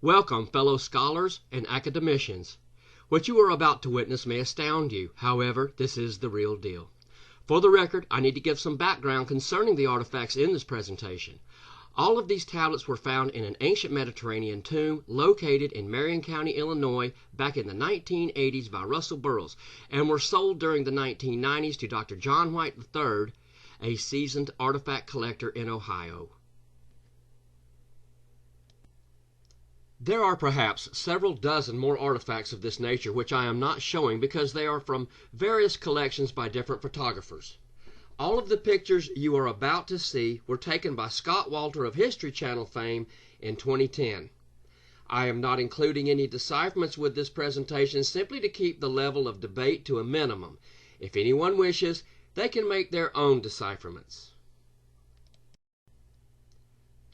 Welcome, fellow scholars and academicians. What you are about to witness may astound you. However, this is the real deal. For the record, I need to give some background concerning the artifacts in this presentation. All of these tablets were found in an ancient Mediterranean tomb located in Marion County, Illinois, back in the 1980s by Russell Burroughs, and were sold during the 1990s to Dr. John White III, a seasoned artifact collector in Ohio. There are perhaps several dozen more artifacts of this nature which I am not showing because they are from various collections by different photographers. All of the pictures you are about to see were taken by Scott Walter of History Channel fame in 2010. I am not including any decipherments with this presentation simply to keep the level of debate to a minimum. If anyone wishes, they can make their own decipherments.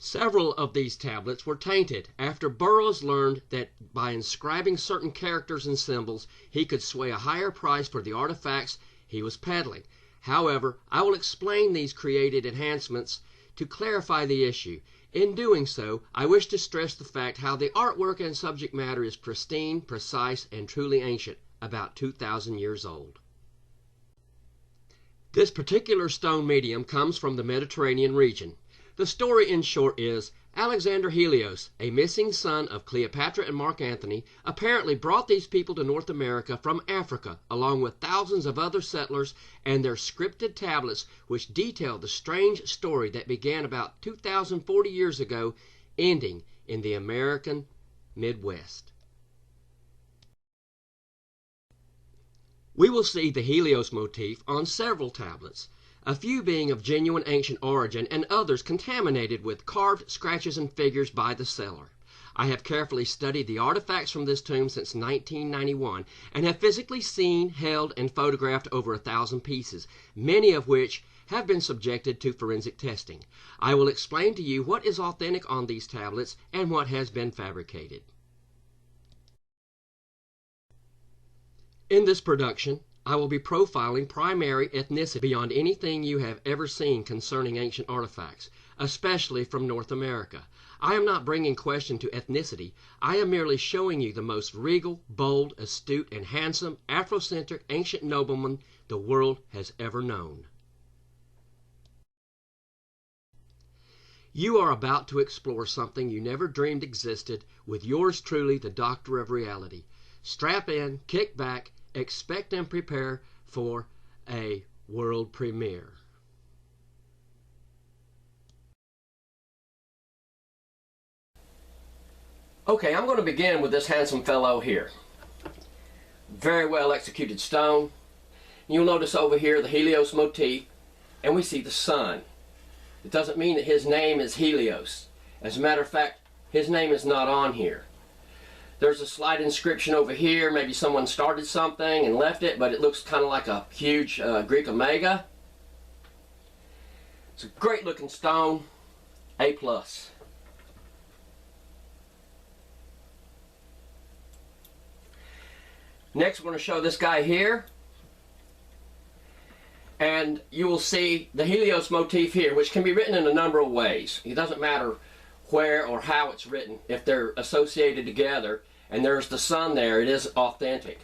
Several of these tablets were tainted after Burroughs learned that by inscribing certain characters and symbols, he could sway a higher price for the artifacts he was peddling. However, I will explain these created enhancements to clarify the issue. In doing so, I wish to stress the fact how the artwork and subject matter is pristine, precise, and truly ancient, about 2,000 years old. This particular stone medium comes from the Mediterranean region. The story, in short, is Alexander Helios, a missing son of Cleopatra and Mark Antony, apparently brought these people to North America from Africa, along with thousands of other settlers and their scripted tablets which detail the strange story that began about 2,040 years ago, ending in the American Midwest. We will see the Helios motif on several tablets, a few being of genuine ancient origin and others contaminated with carved scratches and figures by the seller. I have carefully studied the artifacts from this tomb since 1991 and have physically seen, held, and photographed over 1,000 pieces, many of which have been subjected to forensic testing. I will explain to you what is authentic on these tablets and what has been fabricated. In this production, I will be profiling primary ethnicity beyond anything you have ever seen concerning ancient artifacts, especially from North America. I am not bringing question to ethnicity. I am merely showing you the most regal, bold, astute, and handsome Afrocentric ancient nobleman the world has ever known. You are about to explore something you never dreamed existed with yours truly, the Doctor of Reality. Strap in, kick back, expect and prepare for a world premiere. Okay, I'm going to begin with this handsome fellow here. Very well executed stone. You'll notice over here the Helios motif, and we see the sun. It doesn't mean that his name is Helios. As a matter of fact, his name is not on here. There's a slight inscription over here. Maybe someone started something and left it, but it looks kind of like a huge Greek omega. It's a great looking stone, A+. Next, we're going to show this guy here. And you will see the Helios motif here, which can be written in a number of ways. It doesn't matter where or how it's written. If they're associated together, and there's the sun there, it is authentic.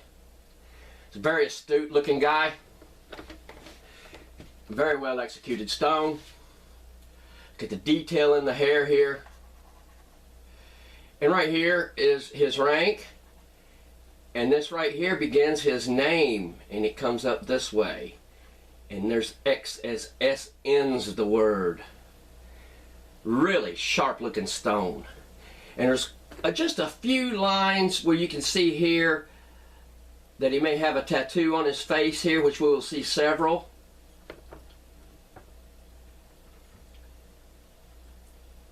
It's a very astute looking guy. Very well executed stone. Look at the detail in the hair here. And right here is his rank. And this right here begins his name, and it comes up this way. And there's X as S ends the word. Really sharp looking stone. And there's just a few lines where you can see here that he may have a tattoo on his face here, which we will see several.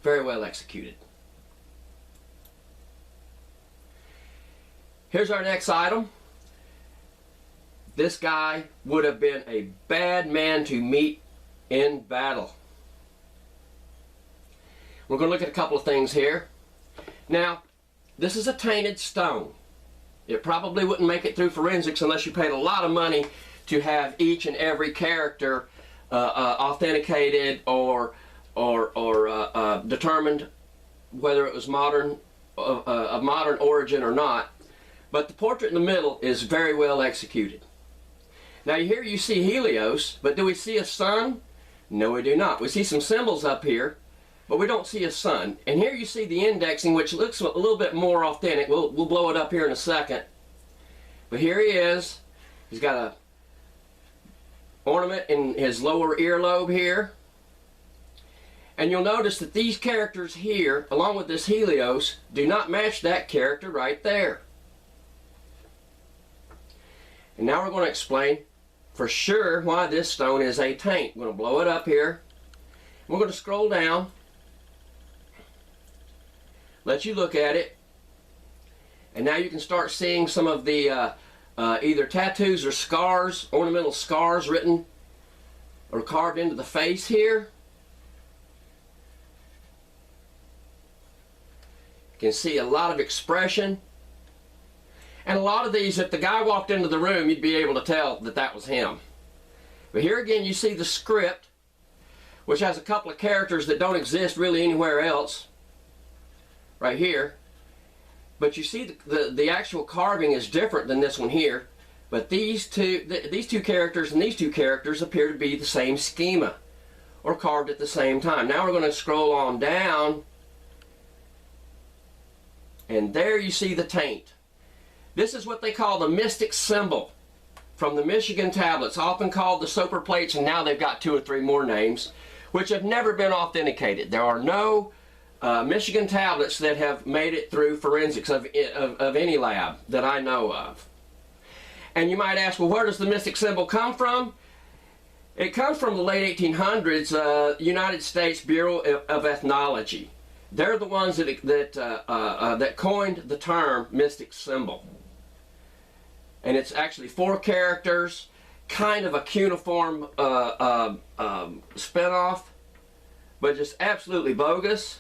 Very well executed. Here's our next item. This guy would have been a bad man to meet in battle. We're going to look at a couple of things here. Now, this is a tainted stone. It probably wouldn't make it through forensics unless you paid a lot of money to have each and every character authenticated or determined whether it was modern of modern origin or not, but the portrait in the middle is very well executed. Now here you see Helios, but do we see a sun? No, we do not. We see some symbols up here, but we don't see a sun. And here you see the indexing, which looks a little bit more authentic. We'll blow it up here in a second. But here he is. He's got a ornament in his lower earlobe here. And you'll notice that these characters here, along with this Helios, do not match that character right there. And now we're going to explain for sure why this stone is a taint. We're going to blow it up here. We're going to scroll down, let you look at it, and now you can start seeing some of the either tattoos or scars, ornamental scars written or carved into the face here. You can see a lot of expression. And a lot of these, if the guy walked into the room, you'd be able to tell that that was him. But here again you see the script, which has a couple of characters that don't exist really anywhere else. Right here. But you see the actual carving is different than this one here. But these two characters and these two characters appear to be the same schema, or carved at the same time. Now we're going to scroll on down, and there you see the taint. This is what they call the mystic symbol from the Michigan tablets, often called the soper plates, and now they've got 2 or 3 more names, which have never been authenticated. There are no Michigan tablets that have made it through forensics of any lab that I know of. And you might ask, well, where does the mystic symbol come from? It comes from the late 1800s, United States Bureau of Ethnology. They're the ones that coined the term mystic symbol. And it's actually 4 characters, kind of a cuneiform spinoff, but just absolutely bogus.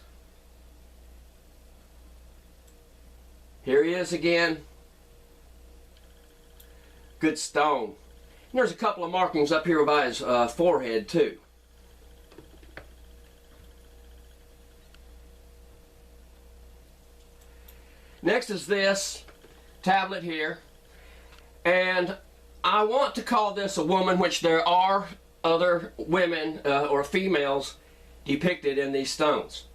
Here he is again. Good stone. And there's a couple of markings up here by his forehead too. Next is this tablet here, and I want to call this a woman, which there are other women or females depicted in these stones.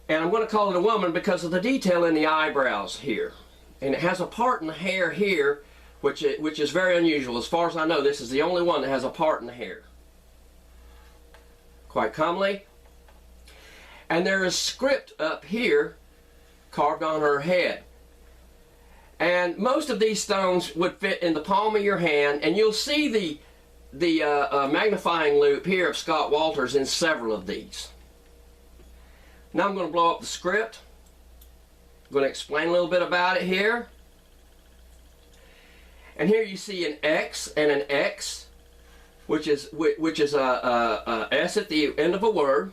And I'm going to call it a woman because of the detail in the eyebrows here. And it has a part in the hair here, which is very unusual. As far as I know, this is the only one that has a part in the hair. Quite comely. And there is script up here carved on her head. And most of these stones would fit in the palm of your hand, and you'll see the magnifying loupe here of Scott Walters in several of these. Now I'm going to blow up the script. I'm going to explain a little bit about it here. And here you see an X and an X, which is a S at the end of a word.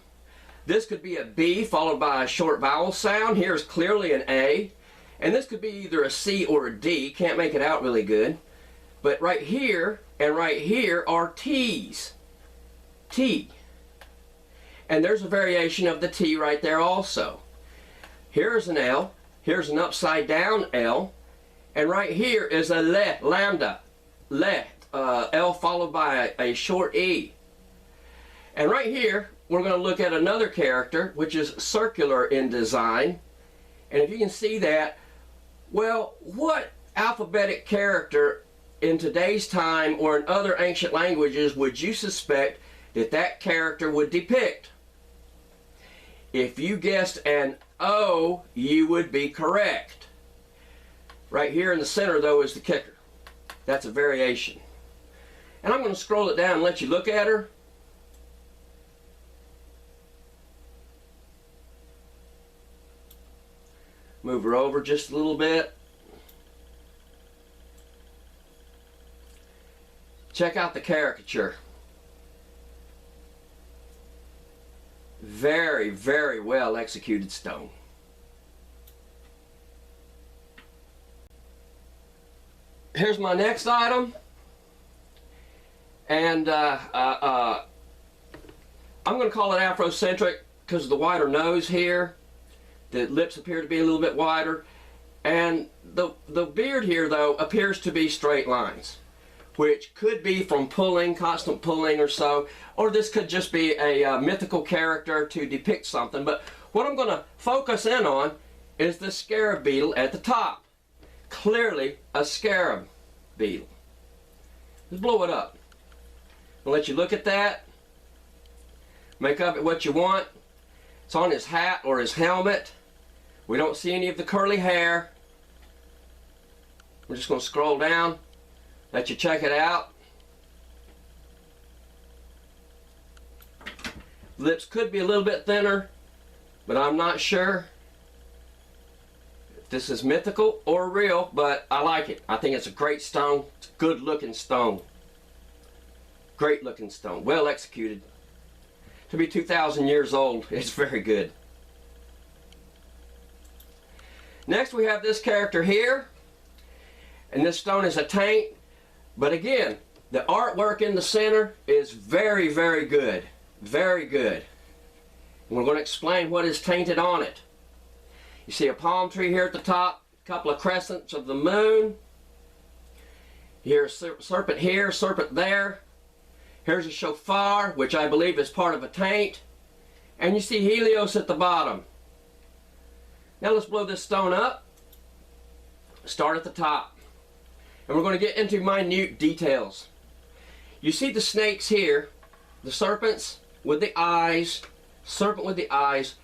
This could be a B followed by a short vowel sound. Here's clearly an A. And this could be either a C or a D. Can't make it out really good. But right here and right here are T's. T. And there's a variation of the T right there also. Here's an L. Here's an upside down L. And right here is a le, lambda. Le. L followed by a short E. And right here, we're going to look at another character, which is circular in design. And if you can see that, well, what alphabetic character in today's time or in other ancient languages would you suspect that that character would depict? If you guessed an O, you would be correct. Right here in the center, though, is the kicker. That's a variation. And I'm going to scroll it down and let you look at her. Move her over just a little bit. Check out the caricature. Very, very well executed stone. Here's my next item. And I'm going to call it Afrocentric because of the wider nose here. The lips appear to be a little bit wider. And the beard here, though, appears to be straight lines, which could be from pulling, constant pulling or so, or this could just be a mythical character to depict something. But what I'm going to focus in on is the scarab beetle at the top. Clearly a scarab beetle. Let's blow it up. I'll let you look at that. Make of it what you want. It's on his hat or his helmet. We don't see any of the curly hair. We're just going to scroll down, let you check it out. Lips could be a little bit thinner, but I'm not sure if this is mythical or real, but I like it. I think it's a great stone. It's a good looking stone. Great looking stone. Well executed. To be 2,000 years old, it's very good. Next we have this character here, and this stone is a taint, but again, the artwork in the center is very, very good. Very good. And we're going to explain what is tainted on it. You see a palm tree here at the top, a couple of crescents of the moon. Here's a serpent here, serpent there. Here's a shofar, which I believe is part of a taint. And you see Helios at the bottom. Now let's blow this stone up. Start at the top. And we're going to get into minute details. You see the snakes here, the serpents with the eyes, serpent with the eyes,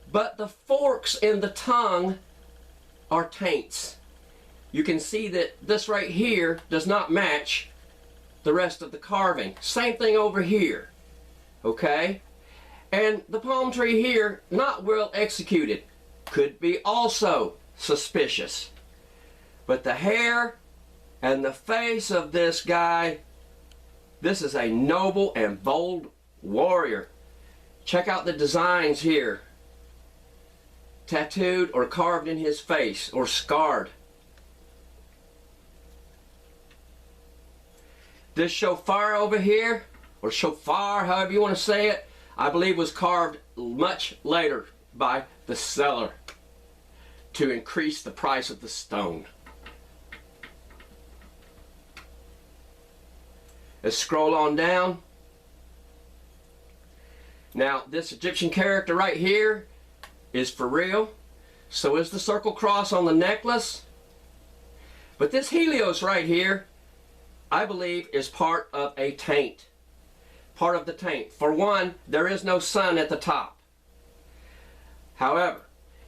but the forks in the tongue are taints. You can see that this right here does not match the rest of the carving. Same thing over here. Okay? And the palm tree here, not well executed. Could be also suspicious. But the hair and the face of this guy, this is a noble and bold warrior. Check out the designs here. Tattooed or carved in his face or scarred. This shofar over here, or shofar, however you want to say it, I believe was carved much later by the seller to increase the price of the stone. Let's scroll on down. Now this Egyptian character right here is for real. So is the circle cross on the necklace. But this Helios right here, I believe, is part of a taint. Part of the taint. For one, there is no sun at the top. However,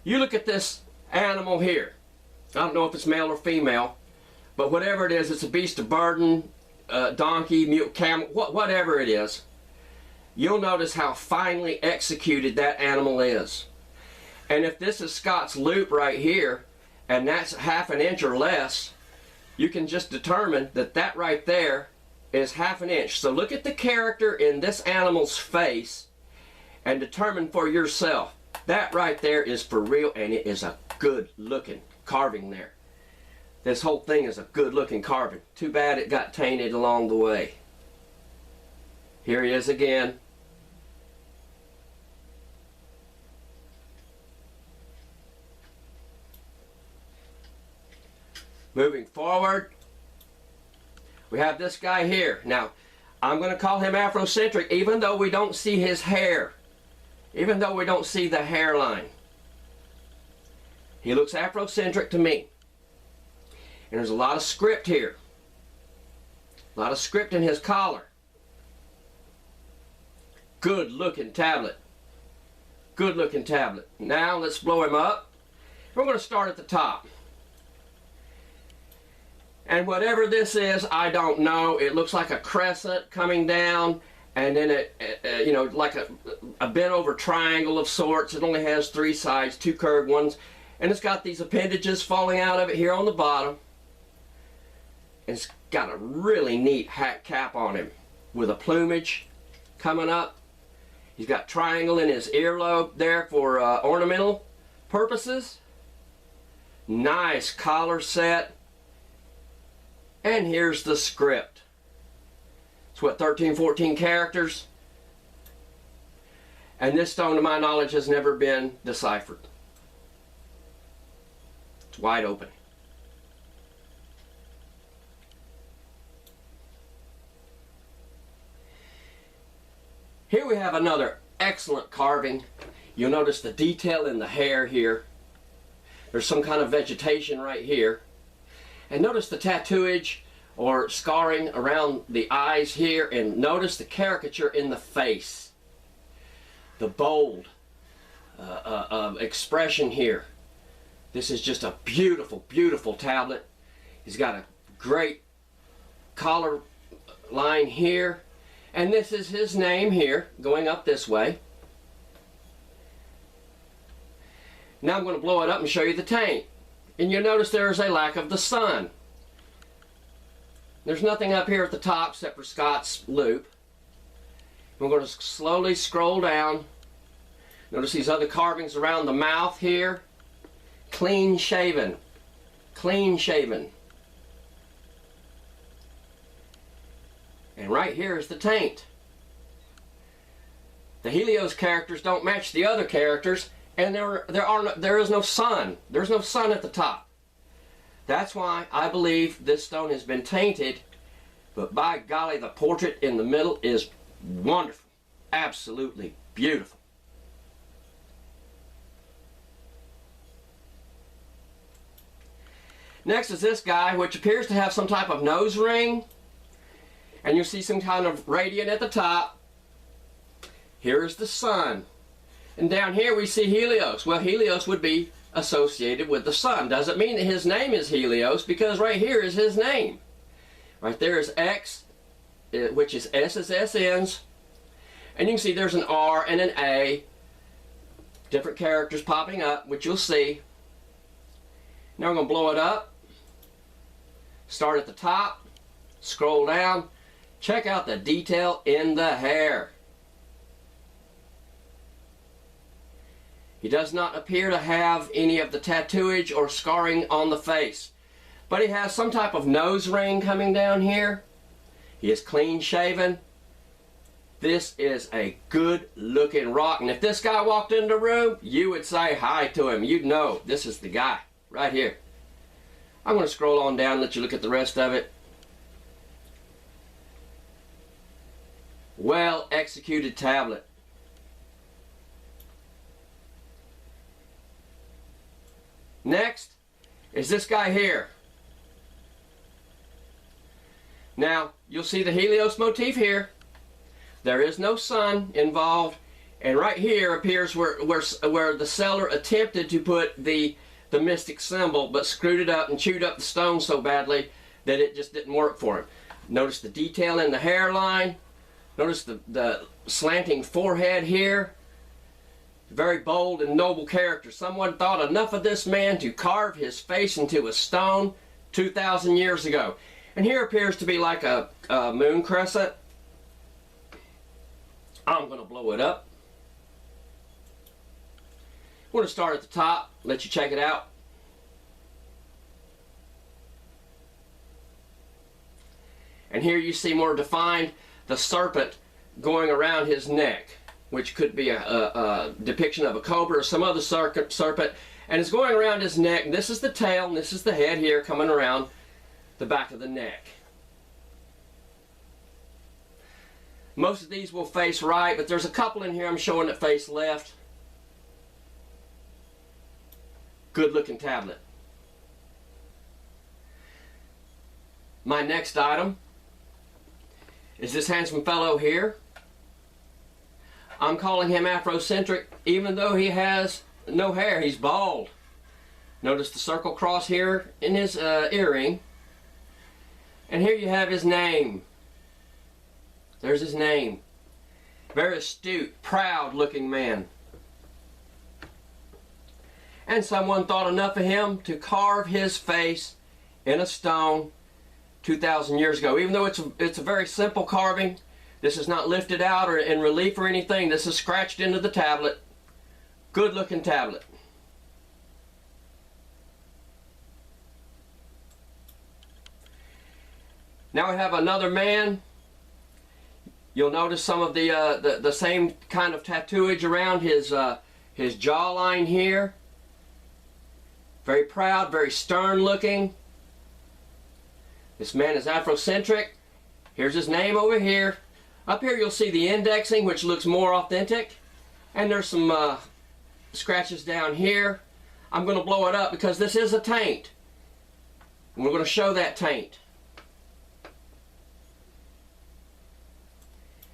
you look at this animal here. I don't know if it's male or female, but whatever it is, it's a beast of burden, donkey, mule, camel, whatever it is. You'll notice how finely executed that animal is. And if this is Scott's loop right here, and that's ½ an inch or less, you can just determine that that right there is ½ an inch. So look at the character in this animal's face and determine for yourself. That right there is for real, and it is a good looking carving there. This whole thing is a good looking carving. Too bad it got tainted along the way. Here he is again. Moving forward, we have this guy here. Now, I'm going to call him Afrocentric, even though we don't see his hair. Even though we don't see the hairline. He looks Afrocentric to me. And there's a lot of script here. A lot of script in his collar. Good looking tablet. Good looking tablet. Now, let's blow him up. We're going to start at the top. And whatever this is, I don't know. It looks like a crescent coming down, and then it, you know, like a bent over triangle of sorts. It only has 3 sides, 2 curved ones, and it's got these appendages falling out of it here on the bottom. And it's got a really neat hat cap on him with a plumage coming up. He's got triangle in his earlobe there for ornamental purposes. Nice collar set. And here's the script. It's what, 13, 14 characters? And this stone, to my knowledge, has never been deciphered. It's wide open. Here we have another excellent carving. You'll notice the detail in the hair here. There's some kind of vegetation right here. And notice the tattooage or scarring around the eyes here, and notice the caricature in the face. The bold expression here. This is just a beautiful, beautiful tablet. He's got a great collar line here. And this is his name here, going up this way. Now I'm going to blow it up and show you the taint. And you'll notice there is a lack of the sun. There's nothing up here at the top except for Scott's loop. We're going to slowly scroll down. Notice these other carvings around the mouth here. Clean shaven. Clean shaven. And right here is the taint. The Helios characters don't match the other characters, and there is no sun. There's no sun at the top. That's why I believe this stone has been tainted, but by golly, the portrait in the middle is wonderful. Absolutely beautiful. Next is this guy, which appears to have some type of nose ring. And you see some kind of radiant at the top. Here's the sun. And down here we see Helios. Well, Helios would be associated with the sun. Doesn't mean that his name is Helios, because right here is his name. Right there is X, which is S as S ends. And you can see there's an R and an A. Different characters popping up, which you'll see. Now we're going to blow it up. Start at the top. Scroll down. Check out the detail in the hair. He does not appear to have any of the tattooage or scarring on the face. But he has some type of nose ring coming down here. He is clean shaven. This is a good looking rock. And if this guy walked into the room, you would say hi to him. You'd know this is the guy right here. I'm going to scroll on down and let you look at the rest of it. Well executed tablet. Next is this guy here. Now you'll see the Helios motif here. There is no sun involved, and right here appears where the seller attempted to put the mystic symbol, but screwed it up and chewed up the stone so badly that it just didn't work for him. Notice the detail in the hairline. Notice the slanting forehead here. Very bold and noble character. Someone thought enough of this man to carve his face into a stone 2,000 years ago. And here appears to be like a moon crescent. I'm going to blow it up. We're going to start at the top, let you check it out. And here you see more defined the serpent going around his neck, which could be a depiction of a cobra or some other serpent, and it's going around his neck. And this is the tail, and this is the head here coming around the back of the neck. Most of these will face right, but there's a couple in here I'm showing that face left. Good looking tablet. My next item is this handsome fellow here. I'm calling him Afrocentric, even though he has no hair. He's bald. Notice the circle cross here in his earring. And here you have his name. There's his name. Very astute, proud looking man. And someone thought enough of him to carve his face in a stone 2,000 years ago. Even though it's a very simple carving, this is not lifted out or in relief or anything. This is scratched into the tablet. Good looking tablet. Now we have another man. You'll notice some of the same kind of tattooage around his jawline here. Very proud, very stern looking. This man is Afrocentric. Here's his name over here. Up here you'll see the indexing, which looks more authentic. And there's some scratches down here. I'm going to blow it up because this is a taint. And we're going to show that taint.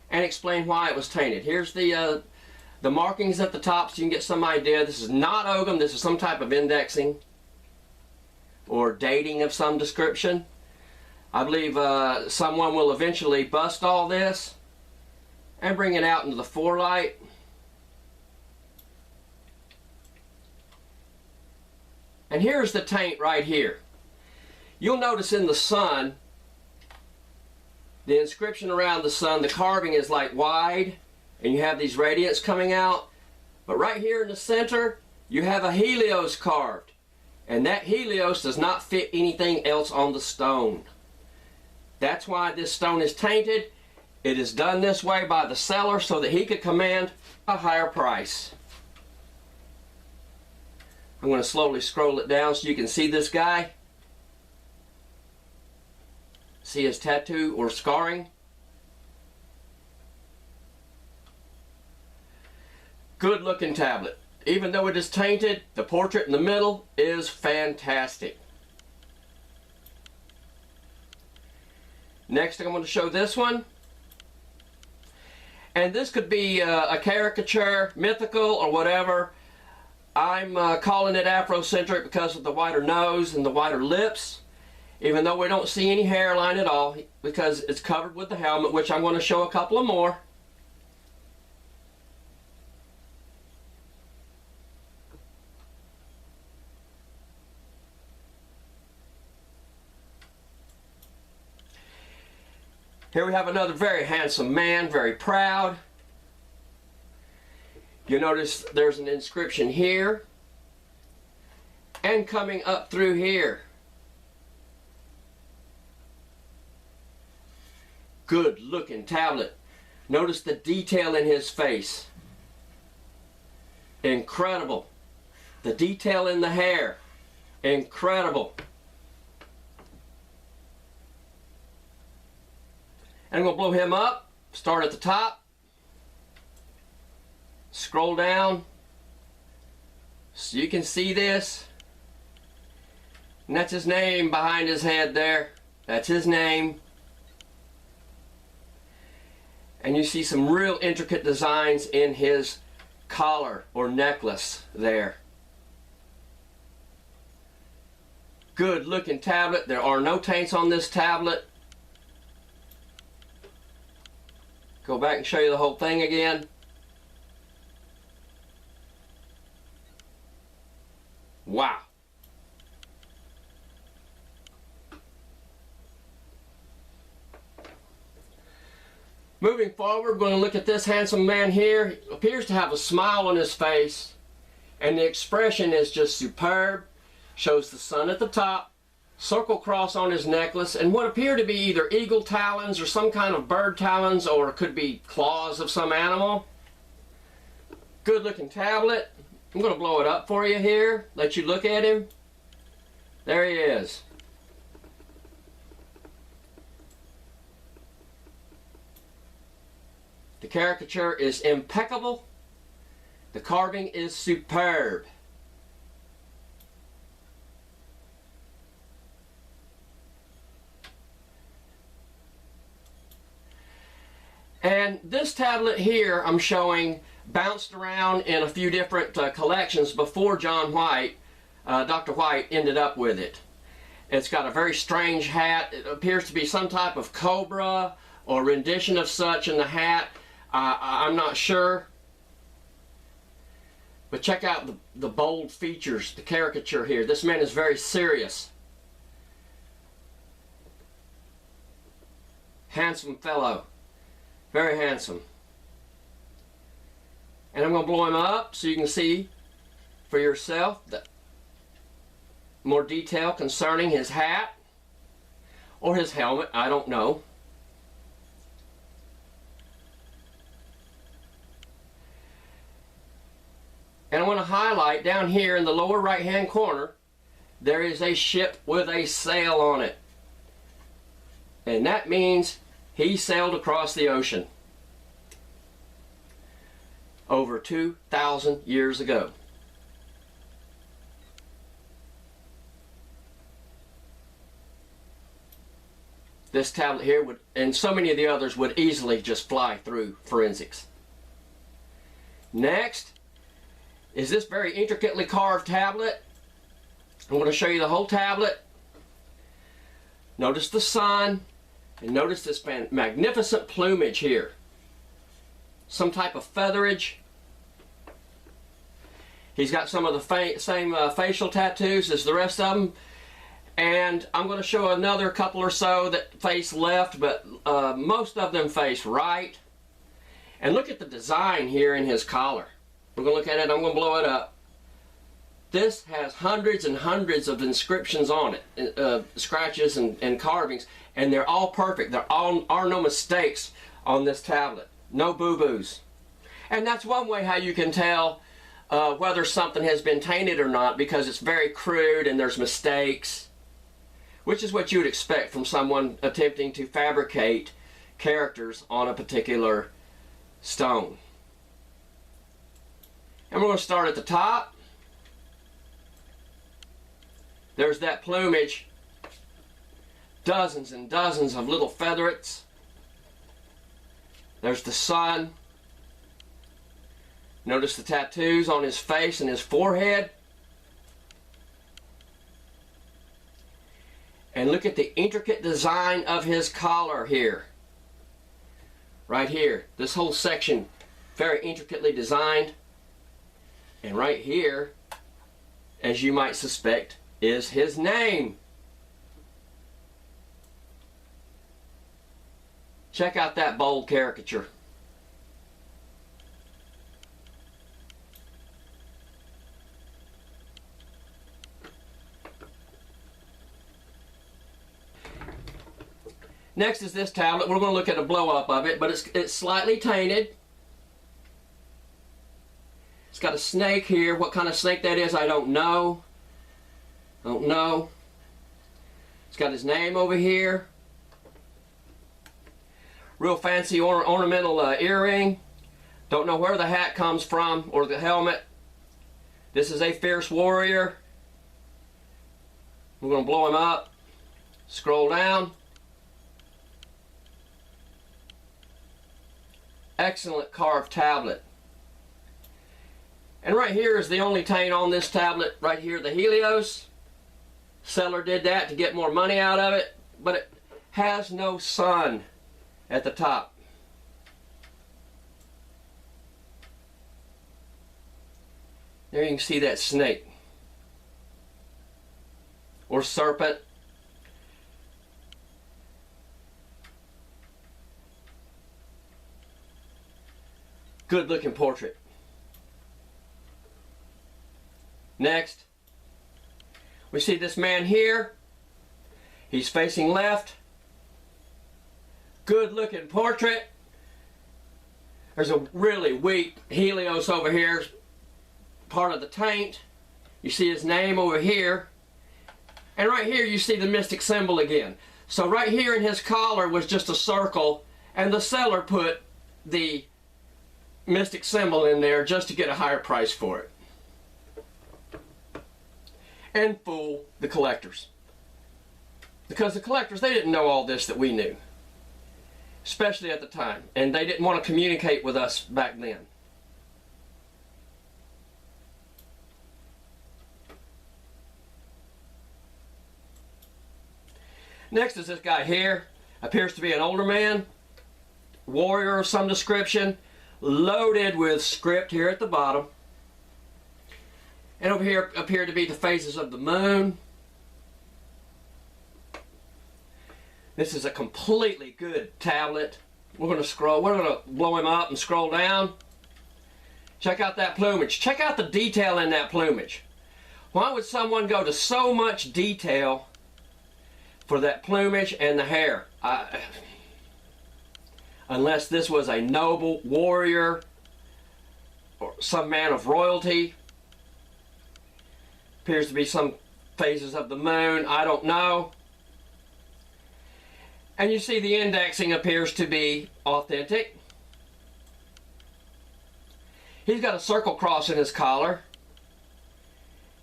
And explain why it was tainted. Here's the markings at the top so you can get some idea. This is not ogham. This is some type of indexing or dating of some description. I believe someone will eventually bust all this and bring it out into the forelight. And here's the taint right here. You'll notice in the sun, the inscription around the sun, the carving is like wide, and you have these radiants coming out. But right here in the center, you have a Helios carved. And that Helios does not fit anything else on the stone. That's why this stone is tainted. It is done this way by the seller so that he could command a higher price. I'm going to slowly scroll it down so you can see this guy. See his tattoo or scarring. Good looking tablet. Even though it is tainted, the portrait in the middle is fantastic. Next I'm going to show this one. And this could be a caricature, mythical or whatever. I'm calling it Afrocentric because of the wider nose and the wider lips. Even though we don't see any hairline at all, because it's covered with the helmet, which I'm going to show a couple of more. Here we have another very handsome man, very proud. You notice there's an inscription here and coming up through here. Good looking tablet. Notice the detail in his face. Incredible. The detail in the hair. Incredible. And I'm going to blow him up. Start at the top. Scroll down so you can see this. And that's his name behind his head there. That's his name. And you see some real intricate designs in his collar or necklace there. Good looking tablet. There are no taints on this tablet. Go back and show you the whole thing again. Wow. Moving forward, we're going to look at this handsome man here. He appears to have a smile on his face, and the expression is just superb. Shows the sun at the top, circle cross on his necklace, and what appear to be either eagle talons or some kind of bird talons, or it could be claws of some animal. Good looking tablet. I'm going to blow it up for you here, let you look at him. There he is. The caricature is impeccable. The carving is superb. And this tablet here I'm showing bounced around in a few different collections before John White, Dr. White, ended up with it. It's got a very strange hat. It appears to be some type of cobra or rendition of such in the hat. I'm not sure. But check out the bold features, the caricature here. This man is very serious. Handsome fellow. Very handsome. And I'm going to blow him up so you can see for yourself more detail concerning his hat or his helmet, I don't know. And I want to highlight down here in the lower right hand corner there is a ship with a sail on it. And that means he sailed across the ocean over 2,000 years ago. This tablet here would, and so many of the others, would easily just fly through forensics. Next is this very intricately carved tablet. I'm going to show you the whole tablet. Notice the sun, and notice this magnificent plumage here. Some type of featherage. He's got some of the same facial tattoos as the rest of them. And I'm going to show another couple or so that face left, but most of them face right. And look at the design here in his collar. We're going to look at it. I'm going to blow it up. This has hundreds and hundreds of inscriptions on it, scratches and carvings, and they're all perfect. There are no mistakes on this tablet. No boo-boos. And that's one way how you can tell whether something has been tainted or not, because it's very crude and there's mistakes, which is what you would expect from someone attempting to fabricate characters on a particular stone. And we're going to start at the top. There's that plumage. Dozens and dozens of little featherets. There's the sun. Notice the tattoos on his face and his forehead. And look at the intricate design of his collar here. Right here. This whole section, very intricately designed. And right here, as you might suspect, is his name. Check out that bold caricature. Next is this tablet. We're going to look at a blow-up of it, but it's slightly tainted. It's got a snake here. What kind of snake that is, I don't know. Don't know. It's got his name over here. Real fancy ornamental earring. Don't know where the hat comes from or the helmet. This is a fierce warrior. We're going to blow him up. Scroll down. Excellent carved tablet. And right here is the only taint on this tablet, right here, the Helios. Seller did that to get more money out of it, but it has no sun at the top. There you can see that snake or serpent. Good looking portrait. Next, we see this man here. He's facing left. Good looking portrait. There's a really weak Helios over here, part of the taint. You see his name over here. And right here you see the mystic symbol again. So right here in his collar was just a circle, and the seller put the mystic symbol in there just to get a higher price for it. And fool the collectors. Because the collectors, they didn't know all this that we knew. Especially at the time. And they didn't want to communicate with us back then. Next is this guy here. Appears to be an older man. Warrior of some description. Loaded with script here at the bottom. And over here appear to be the phases of the moon. This is a completely good tablet. We're going to blow him up and scroll down. Check out that plumage. Check out the detail in that plumage. Why would someone go to so much detail for that plumage and the hair? Unless this was a noble warrior or some man of royalty. Appears to be some phases of the moon, I don't know. And you see the indexing appears to be authentic. He's got a circle cross in his collar.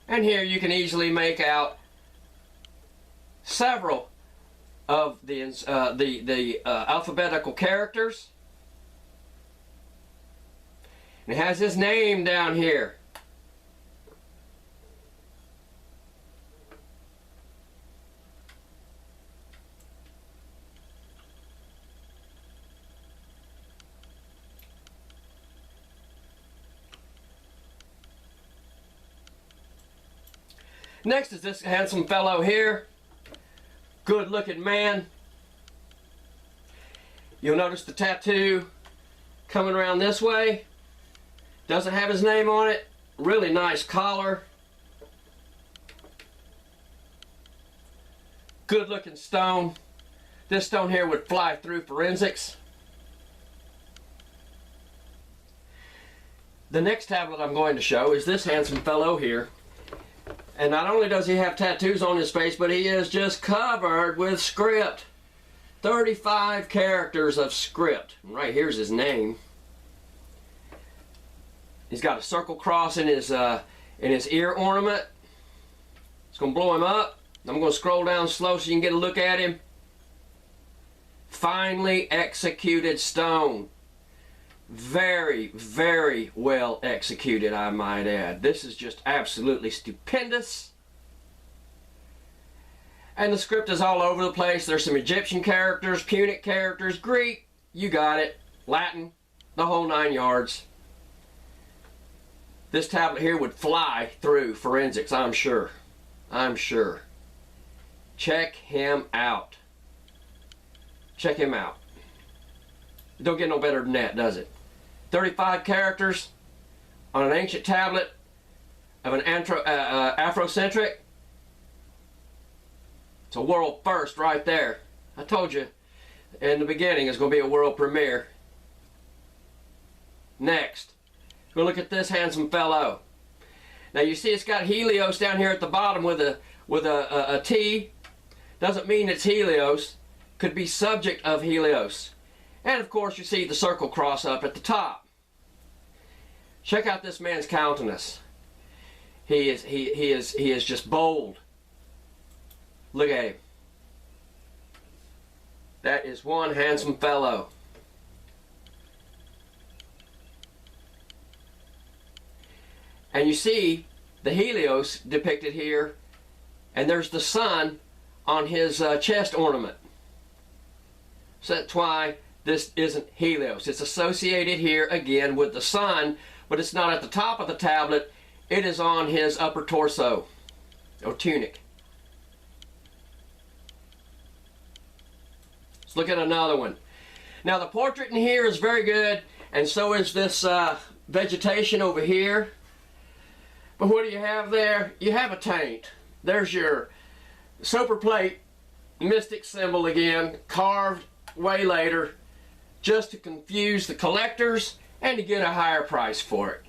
And here you can easily make out several of the alphabetical characters. And it has his name down here. Next is this handsome fellow here. Good looking man. You'll notice the tattoo coming around this way. Doesn't have his name on it. Really nice collar. Good looking stone. This stone here would fly through forensics. The next tablet I'm going to show is this handsome fellow here. And not only does he have tattoos on his face, but he is just covered with script. 35 characters of script. And right here's his name. He's got a circle cross in his ear ornament. It's going to blow him up. I'm going to scroll down slow so you can get a look at him. Finely executed stone. Very, very well executed, I might add. This is just absolutely stupendous. And the script is all over the place. There's some Egyptian characters, Punic characters, Greek, you got it, Latin, the whole 9 yards. This tablet here would fly through forensics, I'm sure. I'm sure. Check him out. Check him out. It don't get no better than that, does it? 35 characters on an ancient tablet of an Afrocentric. It's a world first right there. I told you in the beginning it's going to be a world premiere. Next, we'll look at this handsome fellow. Now you see it's got Helios down here at the bottom with a T. Doesn't mean it's Helios. Could be subject of Helios. And of course you see the circle cross up at the top. Check out this man's countenance. He is just bold. Look at him. That is one handsome fellow. And you see the Helios depicted here, and there's the sun on his chest ornament. So that's why this isn't Helios. It's associated here again with the sun, but it's not at the top of the tablet. It is on his upper torso, or tunic. Let's look at another one. Now the portrait in here is very good, and so is this vegetation over here. But what do you have there? You have a taint. There's your soper plate, mystic symbol again, carved way later, just to confuse the collectors and to get a higher price for it.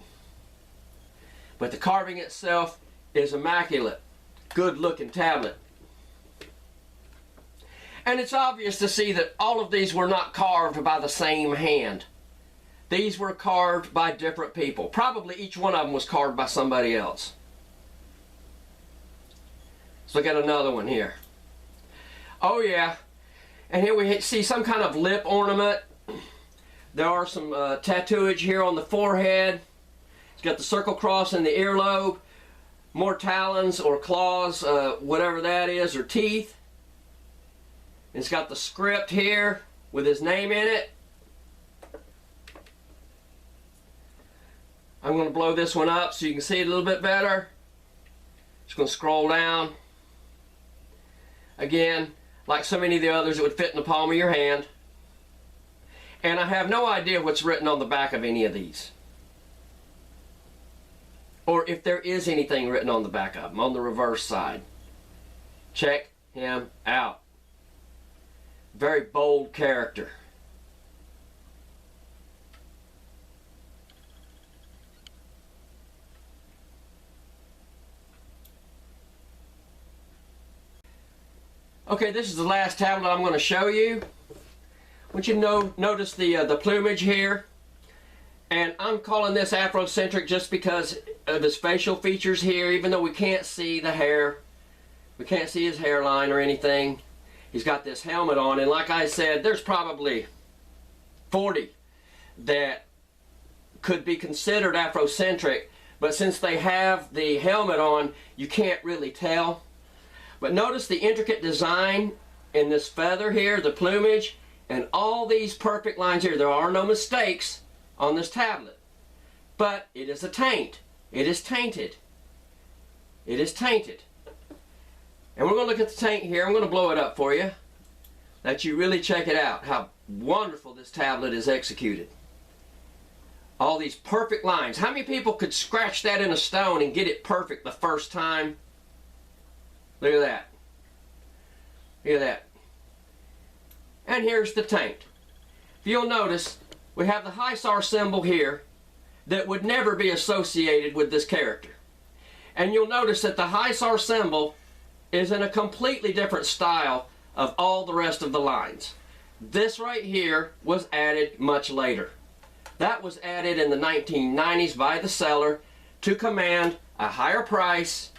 But the carving itself is immaculate. Good looking tablet. And it's obvious to see that all of these were not carved by the same hand. These were carved by different people. Probably each one of them was carved by somebody else. Let's look at another one here. Oh yeah. And here we see some kind of lip ornament. There are some tattooage here on the forehead. It's got the circle cross in the earlobe. More talons or claws, whatever that is, or teeth. It's got the script here with his name in it. I'm going to blow this one up so you can see it a little bit better. Just going to scroll down. Again, like so many of the others, it would fit in the palm of your hand. And I have no idea what's written on the back of any of these. Or if there is anything written on the back of them, on the reverse side. Check him out. Very bold character. Okay, this is the last tablet I'm going to show you. I want you to notice the plumage here. And I'm calling this Afrocentric just because of his facial features here, even though we can't see the hair. We can't see his hairline or anything. He's got this helmet on, and like I said, there's probably 40 that could be considered Afrocentric, but since they have the helmet on, you can't really tell. But notice the intricate design in this feather here, the plumage, and all these perfect lines here. There are no mistakes on this tablet. But it is a taint. It is tainted. It is tainted. And we're going to look at the taint here. I'm going to blow it up for you, let you really check it out, how wonderful this tablet is executed. All these perfect lines. How many people could scratch that in a stone and get it perfect the first time? Look at that. Look at that. And here's the taint. If you'll notice, we have the Helios symbol here that would never be associated with this character. And you'll notice that the Helios symbol is in a completely different style of all the rest of the lines. This right here was added much later. That was added in the 1990s by the seller to command a higher price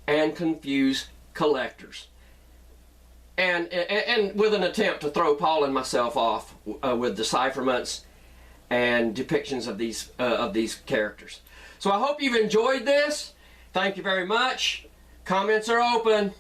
and confuse collectors. And with an attempt to throw Paul and myself off with decipherments and depictions of these characters. So I hope you've enjoyed this. Thank you very much. Comments are open.